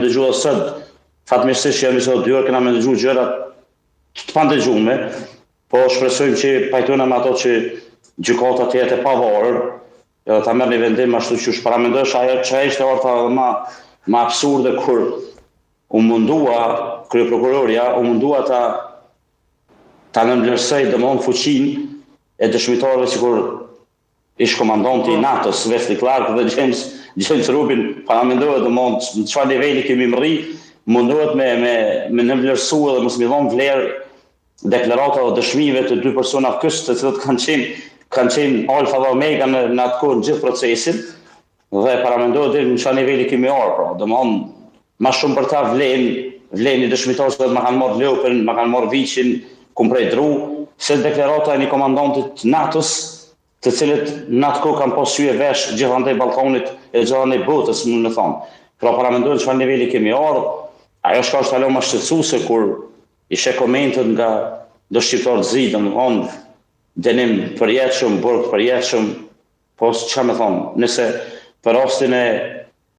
dëgjuar sot, fatmirësisht jam sot 2 orë kena me dëgjuar gjëra të pandëgjuara, po shpresojmë që pajtojnë me ato që gjykata të jetë e pavarur, ta merr një vendim ashtu që paramendosh ajo që ishte orta më absurde kur u mundua kryeprokuroria, u mundua ta nënvlerësoj domthon fuqinë e dëshmitarëve sikur ish komandanti i NATO-s, Wesley Clark dhe James Rubin, paramendohet domthon në çfarë niveli kemi rri, mundohet me nënvlerësu dhe mos mi dhon vlerë deklarata o dëshmive të 2 persona kësë të cilët kanë qenë alfa dhe omega në atë kohë në gjithë procesin dhe paramendohet dhe në çfarë niveli kemi arë, pra, domthon ma shumë për ta vleni dëshmitarës që ma kanë marrë Leopin, ma kanë marrë Viqin, kumprej Dru, se deklarata e një komandantit NATO-s, të cilët në atë kohë kanë pasur vesh gjithandaj Ballkanit e gjithandaj botës, më thonë. Pra paramendohet çfarë niveli kemi arë, ajo shka është alo më shqetësuese kur ishe komentet nga do shqiptar të zi, domthon dënim përjetshëm, burg përjetshëm, po çfarë më thonë, nëse për rastin e